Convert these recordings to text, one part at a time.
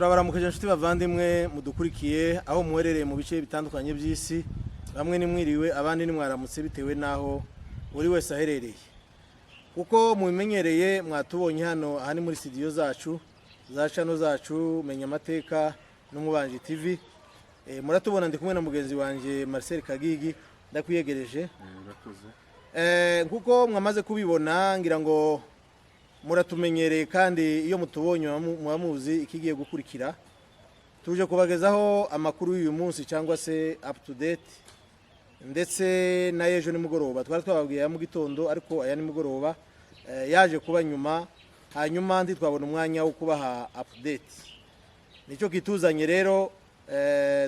Turabaramukije inshuti bavandimwe mudukurikiye aho muherereye mu bice bitandukanye by'isi, bamwe ni mwiriwe abandi ni mwaramutse bitewe naho buri wese aherereye. Kuko mubimenyereye mwatubonye hano ahani muri studio zacu za channel zacu Menya Amateka n'Umubanji TV. Muratubona ndi kumwe na mugenzi wanje Marcel Kagigi ndakwiyegereje. Kuko mwamaze kubibona ngira ngo muratumenyereye kandi iyo mutubonye mwamuzi ikigiye gukurikira. Tuje kubagezaho amakuru y'uyu munsi cyangwa se up to date, ndetse na ejo nimugoroba twari twababwiye mu gitondo, ariko aya nimugoroba yaje kuba nyuma, hanyuma ndi twabona umwanya wo kubaha update. Nicyo kituzanye rero,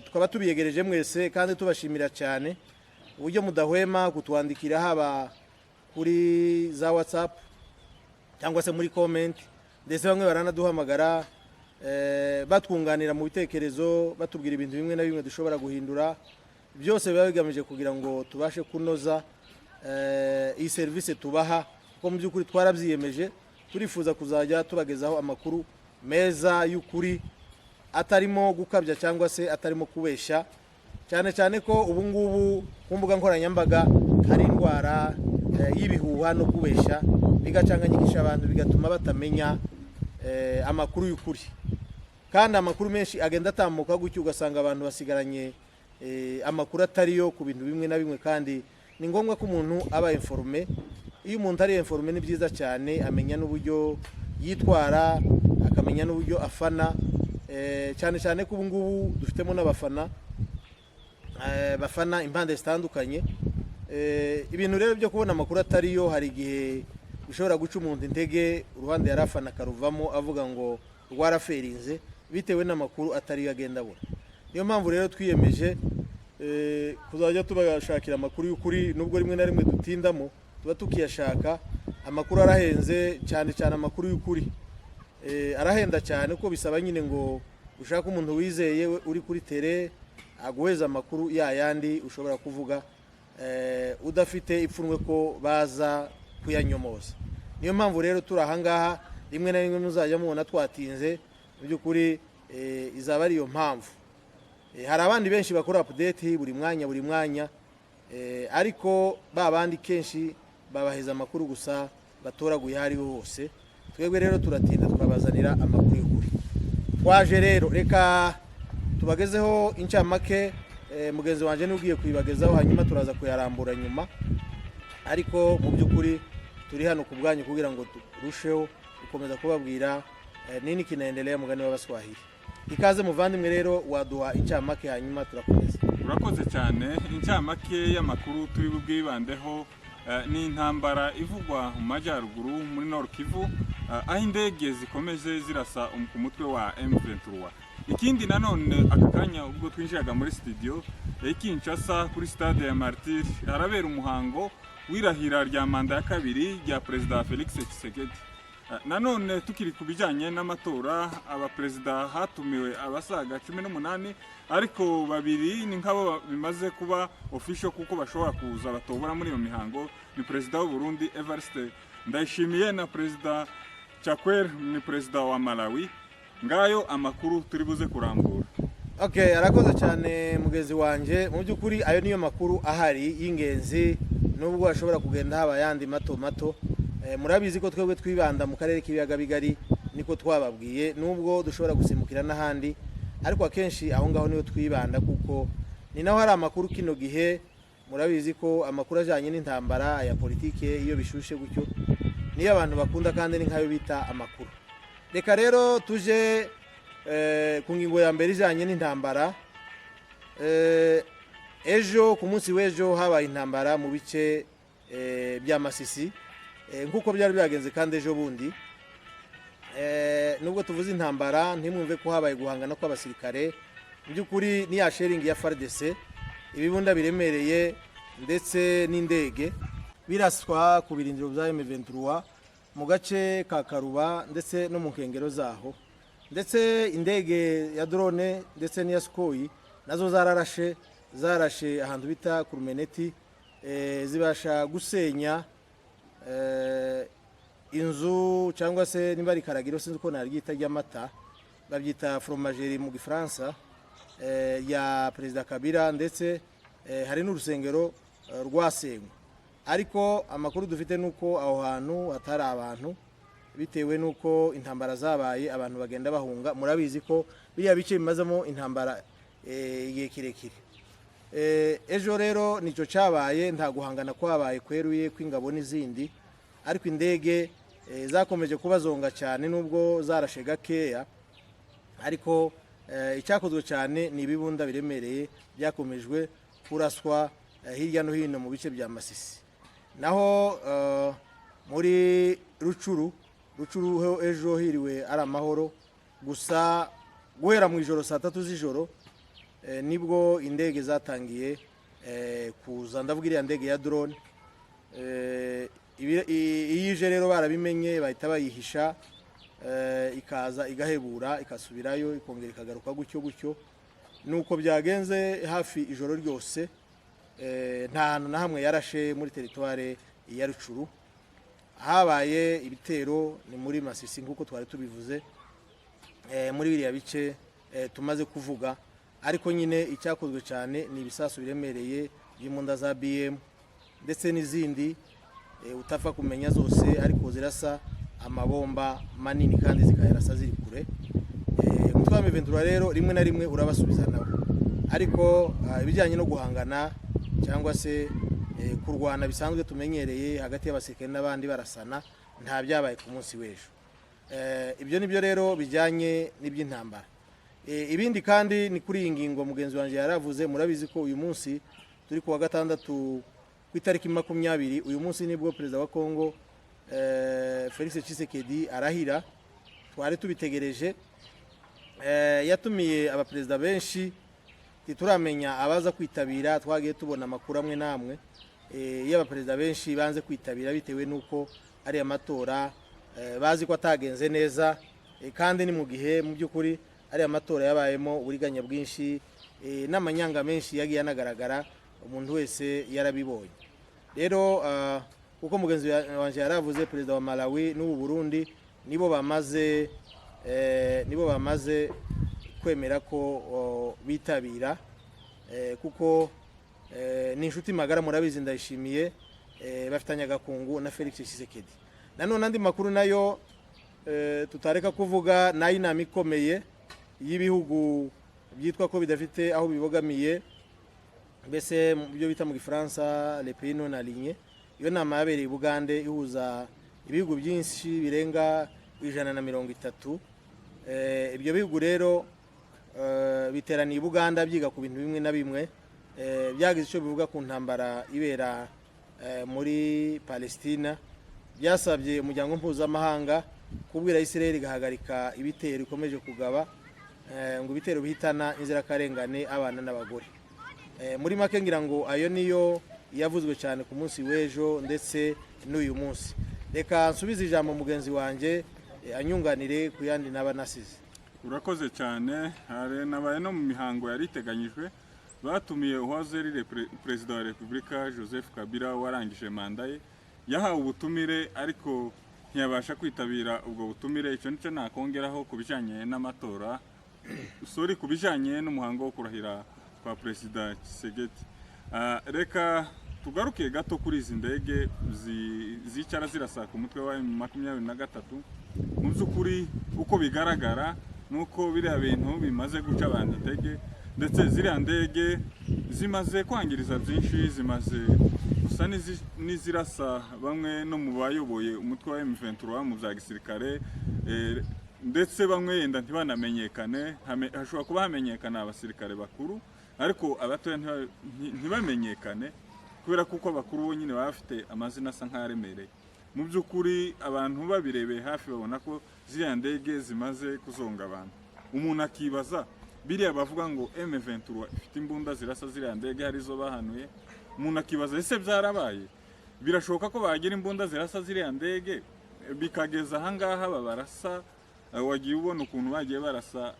tukaba tubiyegereje mwese kandi tubashimira cyane uburyo mudahwema kutwandikira haba kuri za WhatsApp cyangwa se muri comment, ndetse bamwe baranaduhamagara batwunganira mu bitekerezo, batubwira ibintu bimwe na bimwe dushobora guhindura. Byose biba bigamije kugira ngo tubashe kunoza iyi service tubaha, kuko mu by'ukuri twarabyiyemeje, turifuza kuzajya tubagezaho amakuru meza y'ukuri atarimo gukabya cyangwa se atarimo kubesha, cyane cyane ko ubu ngubu ku mbuga nkoranyambaga hari indwara y'ibihuha no kubesha, bigacanganyikisha abantu bigatuma batamenya amakuru y'ukuri. Kandi amakuru menshi agenda atambuka gutyo ugasanga abantu basigaranye amakuru atariyo ku bintu bimwe na bimwe, kandi ni ngombwa ko umuntu aba informé. Iyo umuntu ari informé ni byiza cyane, amenya n'uburyo yitwara, akamenya n'uburyo afana, cyane cyane ko ubu ngubu dufitemo n'abafana bafana impande zitandukanye. Ibintu rero byo kubona amakuru atariyo hari igihe bishobora guca umuntu intege, uruhande yarafana karuvamo avuga ngo rwaraferinze bitewe n'amakuru atariyo agenda abona. Niyo mpamvu rero twiyemeje kuzajya tubashakira amakuru y'ukuri, nubwo rimwe na rimwe dutindamo tuba tukiyashaka. Amakuru arahenze cyane cyane, amakuru y'ukuri arahenda cyane, ko bisaba nyine ngo ushaka umuntu wizeye uri kuri tele aguheza amakuru yayandi ushobora kuvuga udafite ipfunwe ko baza kuyanyomoza. Niyo mpamvu rero turi ahangaha, rimwe na rimwe muzajya mubona twatinze, mu by'ukuri izaba ari iyo mpamvu. Hari abandi benshi bakora update buri mwanya, ariko babandi kenshi babaheza amakuru gusa batoraguye hariho hose. Twebwe rero turatinda tukabazanira amakuru y'ukuri. Twaje rero reka tubagezeho incamake, mugenzi wanje n'ugiye kuyibagezaho, hanyuma turaza kuyarambura nyuma. Ariko mu by'ukuri turi hano ku bwanyu kugira ngo turusheho gukomeza kubabwira nini kinaendelea mugani w'Abaswahili. Ikaze muvandimwe rero, waduha incamake hanyuma turakomeza. Urakoze cyane. Incamake y'amakuru turi bwibandeho ni intambara ivugwa mu majyaruguru muri Nord Kivu, aho indege zikomeje zirasa ku mutwe wa M23. Ikindi nanone aka kanya ubwo twinjiraga muri studio Kinshasa kuri stade ya Martyrs harabera umuhango wirahira rya manda ya kabiri ya Perezida Felix Tshisekedi. Nanone tukiri kubijanye n'amatora, abaperezida hatumiwe abasaga 18, ariko babiri ni nkabo bimaze kuba official kuko bashobora kuza batobora muri iyo mihango. Ni Perezida w'u Burundi Evariste Ndayishimiye na Perezida Chakwera ni Perezida wa Malawi. Ngayo amakuru turi buze kurambura. Okay, arakoze cyane mugenzi wanje. Mu by'ukuri ayo niyo makuru ahari y'ingenzi, nubwo ashobora kugenda haba yandi mato. Murabizi ko twebwe twibanda mu karere k'ibiyaga bigari, niko twababwiye, nubwo dushobora gusimukira n'ahandi, ariko akenshi aho ngaho niyo twibanda kuko ni naho hari amakuru kino gihe. Murabizi ko amakuru ajanye n'intambara ya politike iyo bishushe gutyo niyo abantu bakunda, kandi ni nkayo bita amakuru. Reka rero tuje ku ngingo ya mbere ijanye n'intambara. Ejo ku munsi w'ejo habaye intambara mu bice bya Masisi, nkuko byari byagenze kandi ejo bundi. Nubwo tuvuze intambara ntimwumve ko habaye guhangana kw'abasirikare. Mu by'ukuri ni ya sharing ya FARDC, ibibunda biremereye ndetse n'indege biraswa ku birindiro bya M23 mu gace ka Karuba ndetse no mu nkengero zaho, ndetse indege ya drone ndetse n'iya Sukhoi nazo zarashe ahantu bita Kurumeneti, zibasha gusenya inzu cyangwa se niba ari karagiro sinzi ko naryita ry'amata babyita fromagerie mu gifaransa ya Perezida Kabila, ndetse hari n'urusengero rwasenywe. Ariko amakuru dufite nuko aho hantu hatari abantu, bitewe nuko intambara zabaye abantu bagenda bahunga. Murabizi ko biriya bice bimazemo intambara igihe kirekire. Ejo rero nicyo cyabaye, nta guhangana kwabaye kweruye kw'ingabo n'izindi, ariko indege zakomeje kubazonga cyane nubwo zarashe gakeya, ariko icyakozwe cyane ni ibibunda biremereye byakomejwe kuraswa hirya no hino mu bice bya Masisi. Naho muri Rucuru ejo hiriwe ari amahoro, gusa guhera mu ijoro saa 3 z'ijoro nibwo indege zatangiye kuza, ndavuga iriya ndege ya drone. Iyije rero barabimenye bahita bayihisha, ikaza igahebura ikasubirayo ikongera ikagaruka gutyo. Nuko byagenze hafi ijoro ryose, nta hantu na hamwe yarashe muri teritware ya Rucuru. Habaye ibitero ni muri Masisi nk'uko twari tubivuze, muri biriya bice tumaze kuvuga. Ariko nyine icyakozwe cyane ni ibisasu biremereye by'imbunda za BM ndetse n'izindi utapfa kumenya zose, ariko zirasa amabomba manini kandi zikayarasa ziri kure. Umutwe wa M23 rero rimwe na rimwe urabasubiza nawe, ariko ibijyanye no guhangana cyangwa se kurwana bisanzwe tumenyereye hagati y'abasirikare n'abandi barasana, nta byabaye ku munsi w'ejo. Ibyo nibyo rero bijyanye n'iby'intambara. Ibindi kandi ni kuri iyi ngingo mugenzi wanjye yaravuze. Murabizi ko uyu munsi turi ku wa gatandatu ku itariki 20, uyu munsi nibwo Perezida wa Kongo Felix Tshisekedi arahira. Twari tubitegereje, yatumiye abaperezida benshi, tituramenya abaza kwitabira. Twagiye tubona amakuru amwe namwe y'abaperezida benshi banze kwitabira bitewe nuko ari amatora, bazi ko atagenze neza, kandi ni mu gihe mu by'ukuri ari amatora yabayemo uburiganya bwinshi n'amanyanga menshi yagiye anagaragara, umuntu wese yarabibonye. Rero kuko mugenzi wanje yaravuze, Perezida wa Malawi n'u Burundi nibo bamaze kwemera ko bitabira, kuko ni inshuti magara. Murabizi Ndayishimiye bafitanye agakungu na Felix Tshisekedi. Nanone andi makuru nayo tutareka kuvuga, nayo inama ikomeye y'ibihugu byitwa ko bidafite aho bibogamiye, mbese mu byo bita mu gifaransa les pays non alignés. Iyo nama yabereye Bugande ihuza ibihugu byinshi birenga 130. Ibyo bihugu rero biteraniye Buganda byiga ku bintu bimwe na bimwe, byagize icyo bivuga ku ntambara ibera muri Palestina. Byasabye umuryango mpuzamahanga kubwira Israel igahagarika ibitero ikomeje kugaba, ngo ibitero bihitana inzirakarengane abana n'abagore. Muri make ngira ngo ayo niyo yavuzwe cyane ku munsi w'ejo ndetse n'uyu munsi. Reka nsubize ijambo mugenzi wanjye anyunganire ku yandi naba nasize. Urakoze cyane. Hari nabaye no mu mihango yari iteganyijwe, batumiye uwahoze ari Perezida wa Repubulika Joseph Kabila warangije manda ye. Yahawe ubutumire ariko ntiyabasha kwitabira ubwo butumire. Icyo nicyo nakongeraho ku bijyanye n'amatora, ku bijyanye n'umuhango wo kurahira kwa Perezida Tshisekedi. Reka tugaruke gato kuri izi ndege zicara zirasa ku mutwe wa M23. Mu by'ukuri uko bigaragara nuko biriya bintu bimaze guca abantu intege, ndetse ziriya ndege zimaze kwangiriza byinshi, zimaze gusa n'izirasa bamwe no mu bayoboye umutwe wa M23 mu bya gisirikare, ndetse bamwe yenda ntibanamenyekane. Hashobora kuba hamenyekana abasirikare bakuru, ariko abatoya ntibamenyekane, kubera kuko abakuru bo nyine baba bafite amazina asa nk'aremereye. Mu by'ukuri abantu babirebeye hafi babona ko ziriya ndege zimaze kuzonga abantu. Umuntu akibaza, biriya bavuga ngo M23 ifite imbunda zirasa ziriya ndege harizo bahanuye, umuntu akibaza ese byarabaye? Birashoboka ko bagira imbunda zirasa ziriya ndege bikageza ahangaha babarasa? Wagiye ubona ukuntu bagiye barasa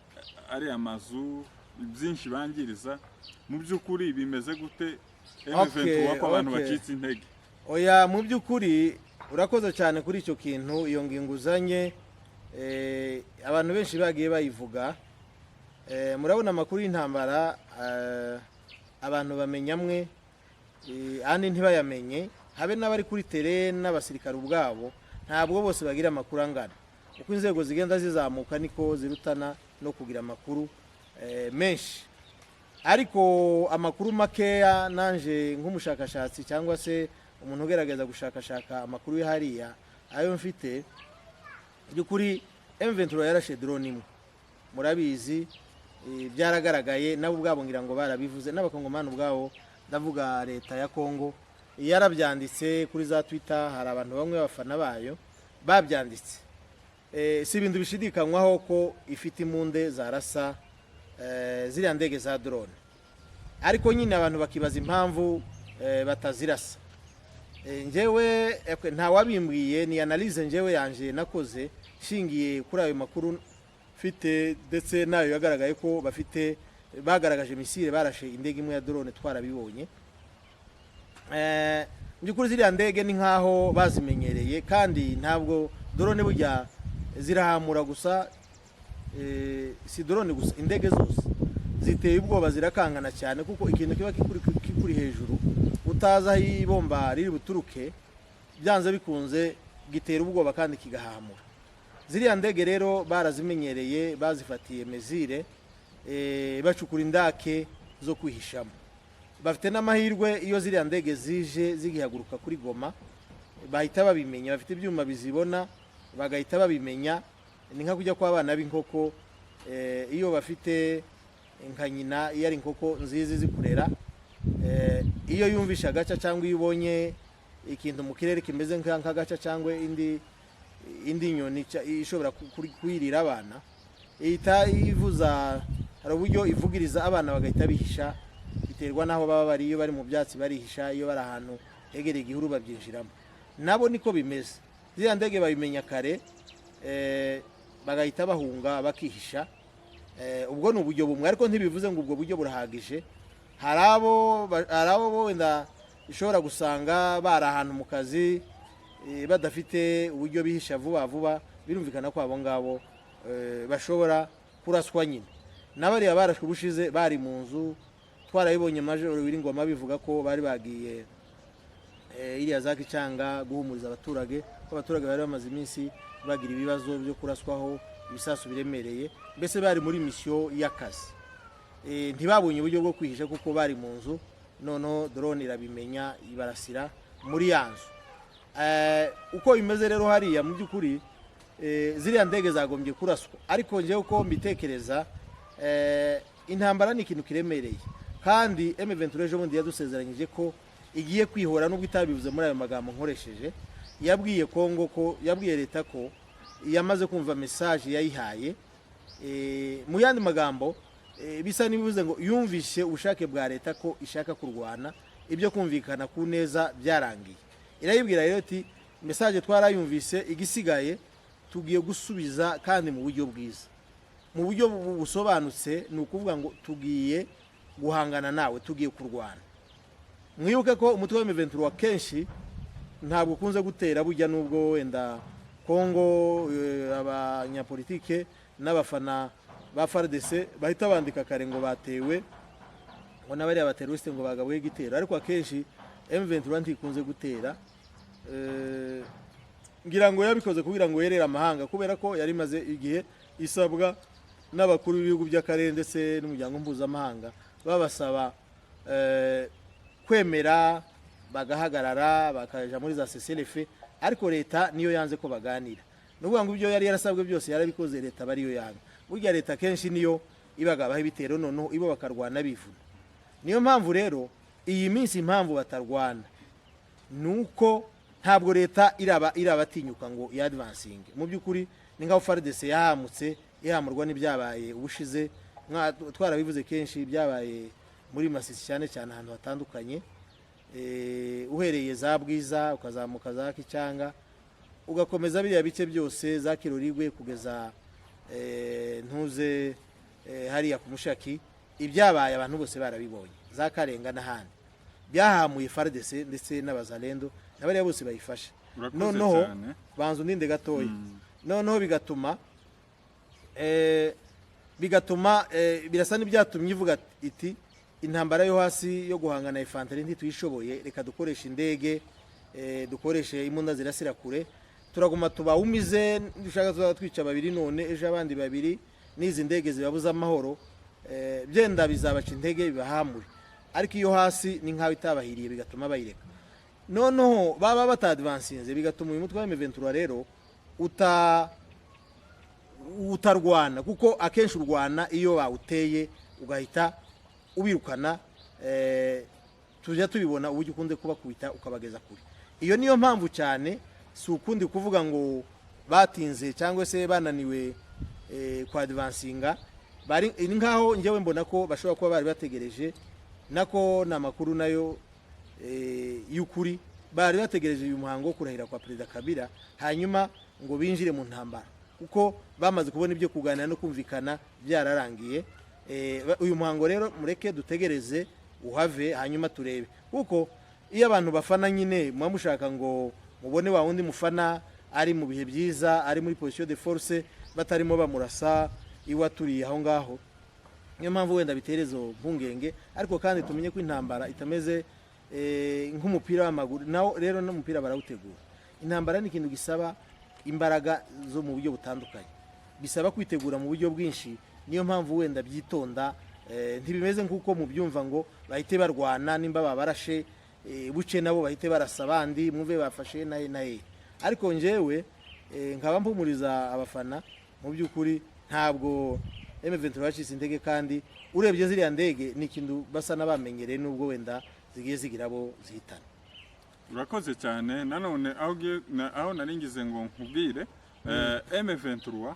ari amazu byinshi bangiriza. Mu by'ukuri bimeze gute M23 ko abantu bacitse intege? Oya, mu by'ukuri urakoze cyane kuri icyo kintu, iyo ngingo uzanye. abantu benshi bagiye bayivuga. Murabona amakuru y'intambara abantu bamenyamwe andi ntibayamenye, habe n'abari kuri tere n'abasirikare ubwabo ntabwo bose bagira amakuru angana. Uko inzego zigenda zizamuka niko zirutana no kugira amakuru menshi, ariko amakuru makeya nanje nk'umushakashatsi cyangwa se umuntu ugerageza gushakashaka amakuru hariya ayo mfite by'ukuri M23 yarashe drone imwe, murabizi byaragaragaye nabo ubwabo ngira ngo barabivuze, n'abakongomani ubwabo ndavuga leta ya Kongo yarabyanditse kuri za Twitter, hari abantu bamwe bafana bayo babyanditse. Si ibintu bishidikanywaho ko ifite imunde zarasa ziriya ndege za drone, ariko nyine abantu bakibaza impamvu batazirasa. Njyewe nta wabimbwiye, ni analyse njyewe yanje nakoze shingiye kuri ayo makuru mfite, ndetse nayo yagaragaye ko bagaragaje misile barashe indege imwe ya drone twarabibonye. Byukuri ziriya ndege ni nkaho bazimenyereye, kandi ntabwo drone burya zirahamura gusa, si drone gusa, indege zose ziteye ubwoba, zirakangana cyane, kuko ikintu kiba kikuri hejuru utaza aho ibomba riri buturuke byanze bikunze gitera ubwoba kandi kigahamura. Ziriya ndege rero barazimenyereye, bazifatiye mezire, bacukura indake zo kwihishamo. Bafite n'amahirwe iyo ziriya ndege zije zigihaguruka kuri Goma bahita babimenya, bafite ibyuma bizibona bagahita babimenya. Ni nka kujya kwa abana b'inkoko, iyo bafite nka nyina iyo ari inkoko nziza zikurera, iyo yumvisha agaca cyangwa iyo ubonye ikintu mu kirere kimeze nk'agaca cyangwa indi nyoni ishobora kuyirira abana, ihita ivuza, hari uburyo ivugiriza abana bagahita bihisha, biterwa naho baba bari. Iyo bari mu byatsi barihisha, iyo bari ahantu hegereye igihuru babyinjiramo. Nabo niko bimeze, ziriya ndege babimenya kare, bagahita bahunga bakihisha. Ubwo ni uburyo bumwe, ariko ntibivuze ngo ubwo buryo burahagije. Hari abo wenda ishobora gusanga bari ahantu mu kazi badafite uburyo bihisha vuba vuba, birumvikana ko abo ngabo bashobora kuraswa nyine. N'abariya barashwe ubushize bari mu nzu, twarabibonye Major Wiringoma bivuga ko bari bagiye iriya za Kicanga guhumuriza abaturage, ko abaturage bari bamaze iminsi bagira ibibazo byo kuraswaho ibisasu biremereye, mbese bari muri mission y'akazi. Ntibabonye uburyo bwo kwihisha kuko bari mu nzu, noneho drone irabimenya ibarasira muri yanzu. Uko bimeze rero hariya mu by'ukuri ziriya ndege zagombye kuraswa, ariko njewe uko mbitekereza intambara ni ikintu kiremereye, kandi M23 ejo bundi yadusezeranyije ko igiye kwihora, nubwo itabivuze muri ayo magambo nkoresheje. Yabwiye Kongo ko, yabwiye leta ko yamaze kumva message yayihaye. Mu yandi magambo bisa nibivuze ngo yumvishe ubushake bwa leta ko ishaka kurwana, ibyo kumvikana ku neza byarangiye. Irayibwira rero ati message twarayumvise, igisigaye tugiye gusubiza kandi mu buryo bwiza, mu buryo busobanutse. Ni ukuvuga ngo tugiye guhangana nawe, tugiye kurwana. Mwibuke ko umutwe wa M23 kenshi ntabwo ukunze gutera burya, nubwo wenda Kongo abanyapolitike n'abafana ba FARDC bahita bandika kare ngo batewe, ngo nabari abateroriste ngo bagabwe igitero, ariko akenshi M23 ntikunze gutera. Ngira ngo yabikoze kugira ngo yerera amahanga, kubera ko yari maze igihe isabwa n'abakuru b'ibihugu by'akarere ndetse n'umuryango mpuzamahanga babasaba kwemera, bagahagarara bakaja muri za CCLF, ariko leta niyo yanze ko baganira. Nuvuga ngo ibyo yari yarasabwe byose yarabikoze, leta bariyo yanga. Burya leta kenshi niyo ibagabaho ibitero, noneho ibo bakarwana bivuna. Niyo mpamvu rero iyi minsi impamvu batarwana nuko ntabwo leta irabatinyuka ngo yadvancing. Mu by'ukuri ni nka FARDC yahamutse, yahamurwa n'ibyabaye ubushize, twarabivuze kenshi, byabaye muri Masisi cyane cyane ahantu hatandukanye, uhereye za Bwiza ukazamuka za Kicanga ugakomeza biriya bice byose za Kirorigwe kugeza ntuze hariya ku Mushaki. Ibyabaye abantu bose barabibonye, za Karenga n'ahandi byahamuye FARDC ndetse n'abazalendo n'abari bose bayifasha. Noneho banzu ndinde gatoya, noneho bigatuma birasa n'ibyatumye ivuga iti intambara yo hasi yo guhangana infantry ntituyishoboye, reka dukoresha indege, dukoreshe imbunda zirasira kure, turaguma tubawumize, dushaka tuzatwica babiri none ejo abandi babiri, n'izi ndege zibabuza amahoro, byenda bizabaca intege bibahamure, ariko iyo hasi ni nkaho itabahiriye bigatuma bayireka. Noneho baba batadvansinze bigatuma uyu mutwe wa M23 rero utarwana, kuko akenshi urwana iyo bawuteye ugahita ubirukana, tujya tubibona uburyo ukunze kubakubita ukabageza kure. Iyo niyo mpamvu cyane, si ukundi kuvuga ngo batinze cyangwa se bananiwe kwa advancinga, bari nkaho njyewe mbona ko bashobora kuba bari bategereje, nako namakuru nayo y'ukuri, bari bategereje uyu muhango wo kurahira kwa Perezida Kabila hanyuma ngo binjire mu ntambara, kuko bamaze kubona ibyo kuganira no kumvikana byararangiye. Uyu muhango rero mureke dutegereze uhave hanyuma turebe, kuko iyo abantu bafana nyine muba mushaka ngo mubone wa wundi mufana ari mu bihe byiza, ari muri position de force, batarimo bamurasa iwaturiye aho ngaho. Niyo mpamvu wenda biterezo mpungenge, ariko kandi tumenye ko intambara itameze nk'umupira w'amaguru, nawo rero n'umupira barawutegura. Intambara ni ikintu gisaba imbaraga zo mu buryo butandukanye, bisaba kwitegura mu buryo bwinshi. Niyo mpamvu wenda byitonda, ntibimeze nk'uko mubyumva ngo bahite barwana, nimba babarashe buce nabo bahite barasa abandi, mwumve bafashe naye. Ariko njyewe nkaba mpumuriza abafana, mu by'ukuri ntabwo M23 bacitse intege, kandi urebye ziriya ndege ni ikintu basa n'abamenyereye, nubwo wenda zigiye zigira abo zihitana. Urakoze cyane. Nanone aho naringize ngo nkubwire, M23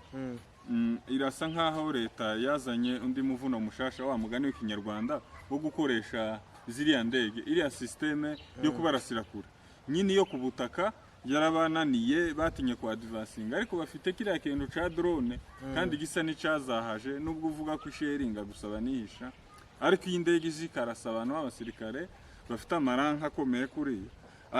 irasa nkaho leta yazanye undi muvuno mushasha wa mugani w'ikinyarwanda wo gukoresha ziriya ndege, iriya systeme yo kubarasira kure nyine yo kubutaka yarabananiye, batinye kwa advancinga, ariko bafite kiriya kintu ca drone kandi gisa n'icazahaje, nubwo uvuga ko sharinga gusaba nihisha, ariko iyi ndege zikarasa abantu b'abasirikare bafite amaranka akomeye kuriya.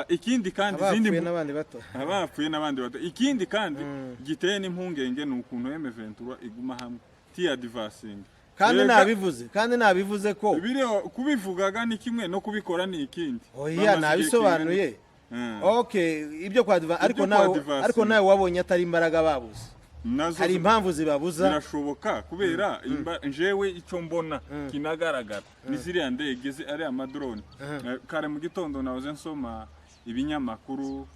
Ikindi kandi abapfuye n'abandi bato, ikindi kandi giteye n'impungenge ni ukuntu M23 iguma hamwe advancinga, kandi nabivuze ko kubivugaga ni kimwe no kubikora ni ikindi. Oya, nabisobanuye. Okay, ibyo kwa ariko nawe wabonye atari imbaraga babuze, hari impamvu zibabuza. Birashoboka kubera njewe icyo mbona kinagaragara ni ziriya ndege ari amadrone. Kare mu gitondo nahoze nsoma ibinyamakuru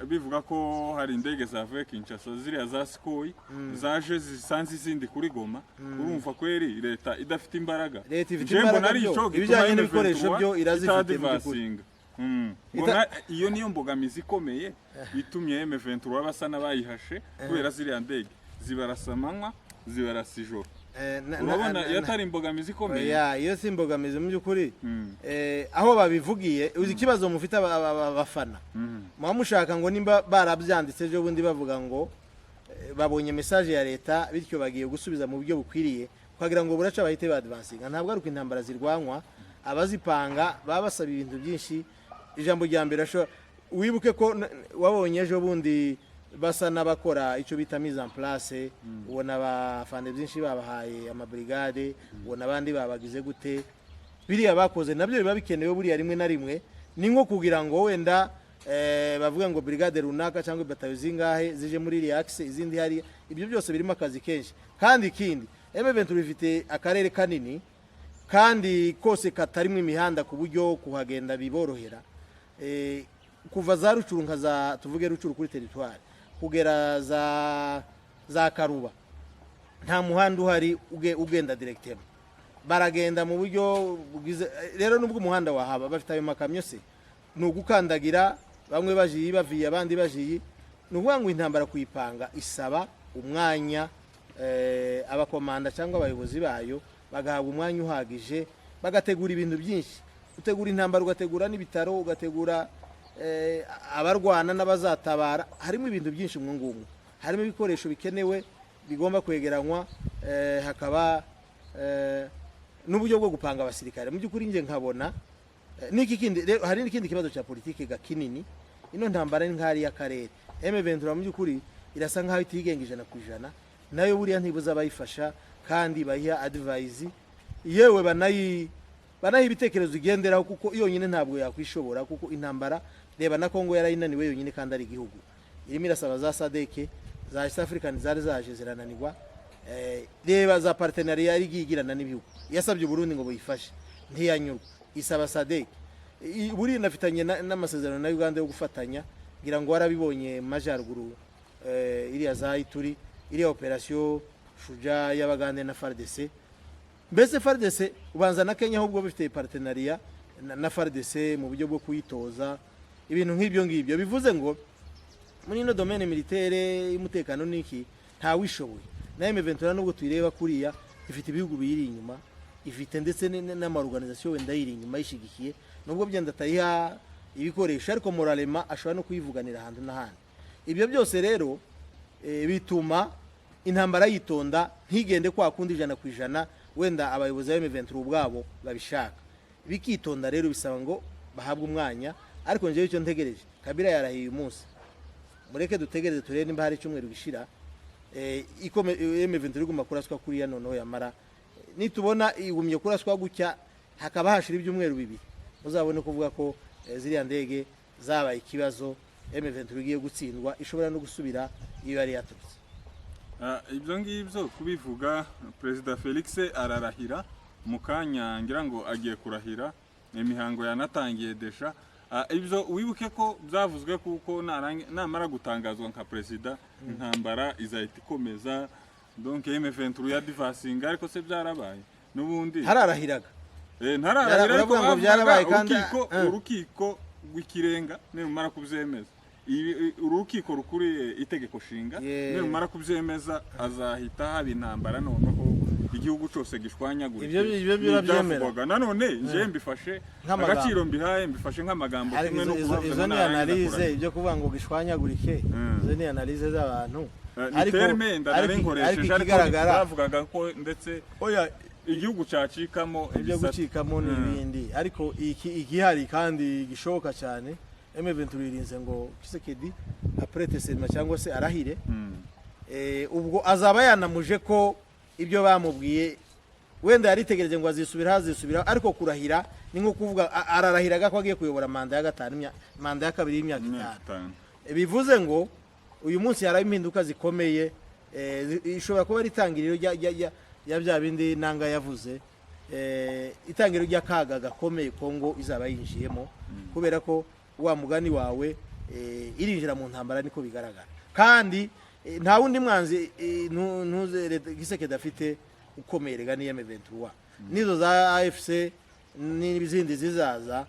bivuga ko hari indege zavuye Kinshasa, ziriya za Sukhoi zaje zisanze izindi kuri Goma. Urumva kweri leta idafite imbaraga, leta ifite imbaraga, ibijyanye n'ibikoresho byo irazifite mu by'ukuri. Iyo niyo mbogamizi ikomeye itumye M23 basa n'abayihashe, kubera ziriya ndege zibarasa amanywa, zibarasa ijoro. Urabona yatari imbogamizi ikomeye. Iyo si imbogamizi mu by'ukuri. Aho babivugiye, uzi ikibazo mufite abafana, muba mushaka ngo nimba barabyanditse ejo bundi bavuga ngo babonye message ya leta bityo bagiye gusubiza mu buryo bukwiriye, kugira ngo buraca bahite badvancinga. Ntabwo ari uko intambara zirwanwa, abazipanga baba basaba ibintu byinshi. Ijambo rya mbere wibuke ko wabonye ejo bundi basa n'abakora icyo bita mise en place, ubona abafande byinshi babahaye amabrigade, ubona abandi babagize gute. Biriya bakoze nabyo biba bikenewe buriya rimwe na rimwe, ni nko kugira ngo wenda bavuga ngo brigade runaka cyangwa batayo zingahe zije muri iriya axe, izindi hari. Ibyo byose birimo akazi kenshi, kandi ikindi M23 bifite akarere kanini kandi kose katarimo imihanda ku buryo kuhagenda biborohera. Kuva za Rucuru nka tuvuge Rucuru kuri territoire kugera za Karuba nta muhanda uhari ugenda directement, baragenda mu buryo bwize. Rero nubwo umuhanda wahaba bafite ayo makamyo se, nugukandagira bamwe bajiye baviye abandi bajiye. Nuvuga ngo intambara kuyipanga isaba umwanya, abakomanda cyangwa abayobozi bayo bagahabwa umwanya uhagije, bagategura ibintu byinshi. Utegura intambara, ugategura n'ibitaro, ugategura abarwana n'abazatabara. Harimo ibintu byinshi mwungumwe, harimo ibikoresho bikenewe bigomba kwegeranywa, hakaba n'uburyo bwo gupanga abasirikare. Mu by'ukuri nje nkabona niki kindi, hari n'ikindi kibazo cya politike gakinini. Ino ntambara ni nkari y'akarere. M23 mu by'ukuri irasa nkaho itigenga 100%, nayo buriya ntibuza abayifasha kandi bahiya advice, yewe banayi ibitekerezo igenderaho, kuko yonyine ntabwo yakwishobora, kuko intambara reba na Kongo yarayinaniwe yonyine kandi ari igihugu irimo irasaba za SADC za East African zari zaje zirananirwa, reba za partenariat yari igirana n'ibihugu, yasabye Burundi ngo buyifashe ntiyanyurwa, isaba SADC buri nafitanye n'amasezerano na Uganda yo gufatanya, ngira ngo warabibonye majaruguru iriya za Ituri, iriya operation Shuja y'Abagande na FARDC. Mbese FARDC ubanza na Kenya ahubwo bifite partenariat na FARDC mu buryo bwo kuyitoza ibintu nk'ibyo ngibyo, bivuze ngo muri no domaine militaire y'umutekano niki nta wishoboye. Na M23 nubwo tuyireba kuriya ifite ibihugu biyiri inyuma, ifite ndetse n'amaorganisation wenda yiri inyuma yishigikiye, nubwo byenda tayiha ibikoresho, ariko moralema ashobora no kuyivuganira hantu n'ahandi. Ibyo byose rero bituma intambara yitonda ntigende kwa kundi 100%, wenda abayobozi ba M23 ubwabo babishaka. Bikitonda rero bisaba ngo bahabwe umwanya, ariko nje icyo ntegereje Kabila yarahiye umunsi, mureke dutegereze turebe nimba hari cyumweru gishira M23 iguma kuraswa kuriya noneho yamara, nitubona igumye kuraswa gutya hakaba hashira ibyumweru bibiri, muzabone kuvuga ko ziriya ndege zabaye ikibazo, M23 igiye gutsindwa, ishobora no gusubira iyo yari yaturutse. Ibyo ngibyo kubivuga Perezida Felix ararahira mu kanya, ngira ngo agiye kurahira, imihango yanatangiye desha. Ibyo wibuke ko byavuzwe kuko namara gutangazwa nka perezida intambara izahita ikomeza, donc M23 ya divasinga, ariko se byarabaye nubundi hararahiraga ntararahira, ariko ngo byarabaye kandi urukiko rw'ikirenga nimara kubyemeza, urukiko rukuriye itegeko shinga nimara kubyemeza azahita haba intambara, noneho igihugu cyose gishwanyagura. Ibyo birabyemera. Nanone nje mbifashe agaciro mbihaye, mbifashe nk'amagambo kimwe no kuvuga izo ni analyse ibyo kuvuga ngo gishwanyagurike, izo ni analyse z'abantu, ariko ikigaragara bavugaga ko ndetse oya igihugu cyacikamo ibyo gucikamo n'ibindi, ariko igihari kandi gishoboka cyane M23 irinze ngo Kisekedi aprete sema cyangwa se arahire, ubwo azaba yanamuje ko ibyo bamubwiye wenda yaritegereje ngo azisubira, ariko kurahira ni nko kuvuga ararahiraga ko agiye kuyobora manda ya gatanu, manda ya kabiri y'imyaka 5. Bivuze ngo uyu munsi yaraye impinduka zikomeye, ishobora kuba ritangiriro ya bya bindi nanga yavuze, itangiriro ry'akaga gakomeye Kongo izaba yinjiyemo, kubera ko wa mugani wawe irinjira mu ntambara niko bigaragara, kandi nta wundi mwanzi ntuze Kisekedi afite ukomerega ni M23, nizo za AFC n'ibizindi zizaza,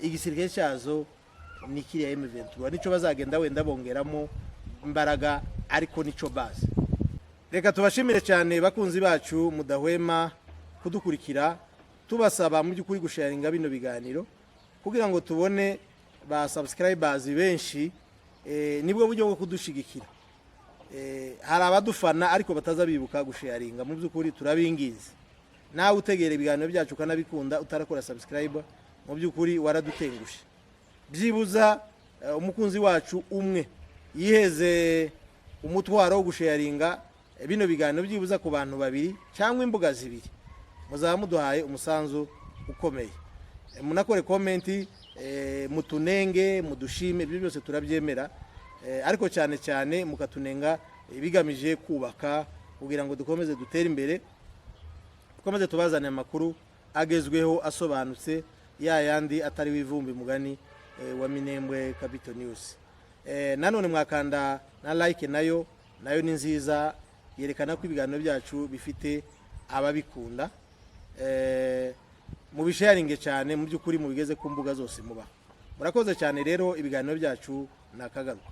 igisirikare cyazo ni kiriya M23, nico bazagenda wenda bongeramo imbaraga, ariko nico base. Reka tubashimire cyane bakunzi bacu mudahwema kudukurikira, tubasaba mu by'ukuri gusharinga bino biganiro kugira ngo tubone ba subscribers benshi, nibwo buryo bwo kudushigikira. Hari abadufana ariko bataza bibuka gusharinga, mu by'ukuri turabingize. Nawe utegera ibiganiro byacu kanabikunda utarakora subscribe, mu by'ukuri waradutengushe. Byibuza umukunzi wacu umwe yiheze umutwaro wo gusharinga bino biganiro, byibuza ku bantu babiri cyangwa imbuga zibiri, muzaba muduhaye umusanzu ukomeye. Munakore comment, mutunenge, mudushime, ibyo byose turabyemera, ariko cyane cyane mukatunenga bigamije kubaka kugira ngo dukomeze dutere imbere, dukomeze tubazane amakuru agezweho asobanutse, ya yandi atari wivumbi mugani wa Minembwe Capital News. Nanone mwakanda na like, nayo ni nziza, yerekana ko ibiganiro byacu bifite ababikunda. Mubisharinge cyane, mu by'ukuri mubigeze ku mbuga zose muba. Murakoze cyane rero, ibiganiro byacu nakagaruka.